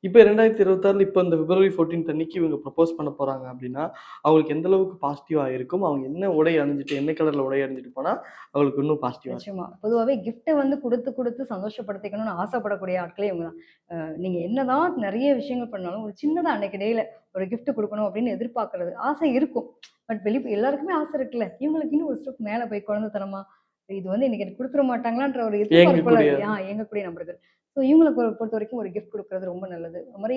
இப்ப 2026ல இப்ப இந்த பிப்ரவரி 14 அன்னைக்கு இவங்க ப்ரப்போஸ் பண்ண போறாங்க அப்படின்னா, அவங்களுக்கு எந்த அளவுக்கு பாசிட்டிவா இருக்கும்? அவங்க என்ன உடை அணிஞ்சுட்டு, என்ன கலர்ல உடை அணிஞ்சுட்டு போனா, அவங்களுக்கு இன்னும் பாசிட்டிவா இருக்கும்? நிச்சயமா. பொதுவாவே கிஃப்ட் வந்து குடுத்து, குடுத்து சந்தோஷப்படுத்திக்கணும்னு ஆசைப்படக்கூடிய ஆட்களே இவங்க தான். நீங்க என்னதான் நெறைய விஷயங்கள் பண்ணாலும், ஒரு சின்னதா அன்னைக்கு டேல ஒரு கிஃப்ட் குடுக்கணும் அப்படின்னு எதிர்பார்க்கிறது. ஆசை இருக்கும். பட் எல்லாருக்குமே ஆசை இருக்குல்ல. இவங்களுக்கு இன்னும் ஒரு ஸ்டெப் மேல போய் குழந்தைத்தனமா, இது வந்து இன்னைக்கு எனக்கு குடுத்துற மாட்டாங்களான்ற ஒரு எதிர்பார்ப்புல ஏங்கக்கூடிய இயங்கக்கூடிய நபர்கள். ஸோ இவங்கள பொறுத்தவரைக்கும் ஒரு கிஃப்ட் குடுக்குறது ரொம்ப நல்லது. அது மாரி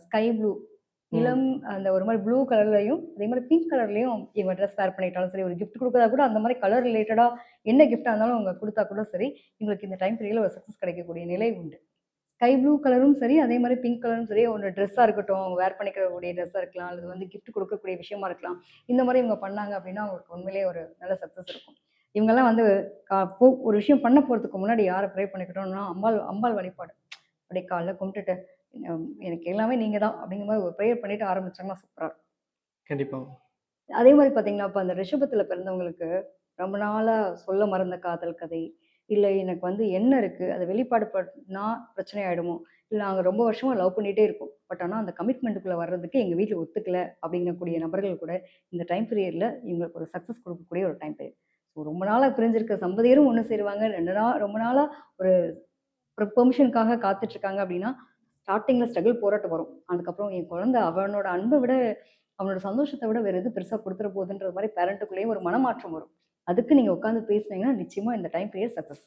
ஸ்கை ப்ளூ ம். இளம் அந்த ஒரு மாரி ப்ளூ கலர்லயும், அதே மாரி பிங்க் கலர்லயும் இவங்க ட்ரெஸ் வேர் பண்ணிக்கிட்டாலும் சரி, ஒரு கிஃப்ட் குடுக்குறதா கூட அந்த மாரி கலர் ரிலேட்டடா என்ன கிஃப்ட்டா இருந்தாலும் அவங்க குடுத்தா கூட சரி, இவங்களுக்கு இந்த டைம் பீரியட்ல ஒரு சக்சஸ் கிடைக்கக்கூடிய நிலை உண்டு. ஸ்கை ப்ளூ கலரும் சரி, அதே மாரி பிங்க் கலரும் சரி, ஒரு ட்ரெஸ்ஸா இருக்கட்டும், அவங்க வேர் பண்ணிக்கக்கூடிய ட்ரெஸ்ஸா இருக்கலாம், அல்லது வந்து கிஃப்ட் குடுக்கக்கூடிய விஷயமா இருக்கலாம். இந்த மாரி இவங்க பண்ணாங்க அப்டின்னா, அவங்களுக்கு உண்மையிலேயே ஒரு நல்ல சக்சஸ் இருக்கும். இவங்கலாம் வந்து ஒரு விஷயம் பண்ண போறதுக்கு முன்னாடி யார ப்ரே பண்ணிக்கிட்டோம்னா, அம்பாள் அம்பாள் வழிபாடு. அப்படியே காலைல கும்பிட்டுட்டு, எனக்கு எல்லாமே நீங்க தான் அப்படிங்கிற மாரி ஒரு ப்ரேயர் பண்ணிட்டு ஆரம்பிச்சாங்கன்னா சூப்பரா இருக்கும். கண்டிப்பா. அதே மாரி பார்த்தீங்கன்னா, இப்ப அந்த ரிஷபத்தில பிறந்தவங்களுக்கு ரொம்ப நாளா சொல்ல மறந்த காதல் கதை, இல்ல எனக்கு வந்து என்ன இருக்கு? அத வெளிப்பாடு பண்ணா பிரச்சனை ஆயிடுமோ? இல்ல நாங்க ரொம்ப வருஷமா லவ் பண்ணிட்டே இருக்கோம். பட் ஆனா அந்த கமிட்மெண்ட்டுக்குள்ள வர்றதுக்கு எங்க வீட்ல ஒத்துக்கல அப்படிங்கக்கூடிய நபர்கள் கூட இந்த டைம் பீரியட்ல இவங்களுக்கு ஒரு சக்சஸ் குடுக்கக்கூடிய ஒரு டைம் பீரியட். ஸோ ரொம்ப நாளா பிரிஞ்சிருக்க தம்பதியரும் ஒண்ணு சேருவாங்க. ரொம்ப நாளா ஒரு பெர்மிஷனுக்காக காத்துட்டு இருக்காங்க அப்படின்னா, ஸ்டார்ட்டிங்ல ஸ்ட்ரகிள் போராட்டம் வரும். அதுக்கப்புறம் என் குழந்தை அவனோட அன்ப விட, அவனோட சந்தோஷத்த விட வேற எது பெருசா குடுத்துற போகுதுன்ற மாரி பேரண்ட்டுக்குள்ளேயும் ஒரு மனமாற்றம் வரும். அதுக்கு நீங்க உட்கார்ந்து பேசுனீங்கன்னா, நிச்சயமா இந்த டைம் பீரியட் சக்சஸ்.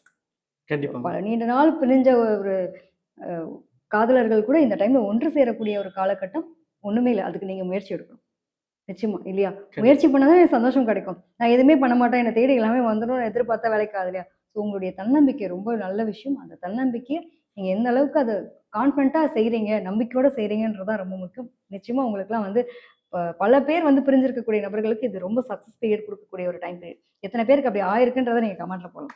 கண்டிப்பாங்க. நீண்ட நாள் பிரிஞ்ச ஒரு அ காதலர்கள் கூட இந்த டைம்ல ஒன்று சேரக்கூடிய ஒரு காலகட்டம் ஒண்ணுமே இல்ல. அதுக்கு நீங்க முயற்சி எடுக்கணும். நிச்சயமா இல்லையா? கண்டிப்பா. முயற்சி பண்ணா தான் எனக்கு சந்தோஷம் கிடைக்கும். நான் எதுவுமே பண்ண மாட்டேன். என்ன தேடி எல்லாமே வந்துரும்னு எதிர்பார்த்தா வேலைக்கு ஆகாது இல்லையா? ஸோ உங்களுடைய தன்னம்பிக்கை ரொம்ப நல்ல விஷயம். அந்த தன்னம்பிக்கைய நீங்க எந்த அளவுக்கு அத கான்ஃபிடென்ட்டா செய்றீங்க, நம்பிக்கையோட செய்றீங்கன்றது தான் ரொம்ப முக்கியம். நிச்சயமா உங்களுக்கெல்லாம் வந்து பல பேர் வந்து பிரிஞ்சிருக்கக்கூடிய நபர்களுக்கு இது ரொம்ப சக்சஸ் பீரியட் குடுக்கக்கூடிய ஒரு டைம் பீரியட். எத்தன பேருக்கு அப்படி ஆயிருக்குன்றத நீங்க கமெண்ட்ல போடலாம்.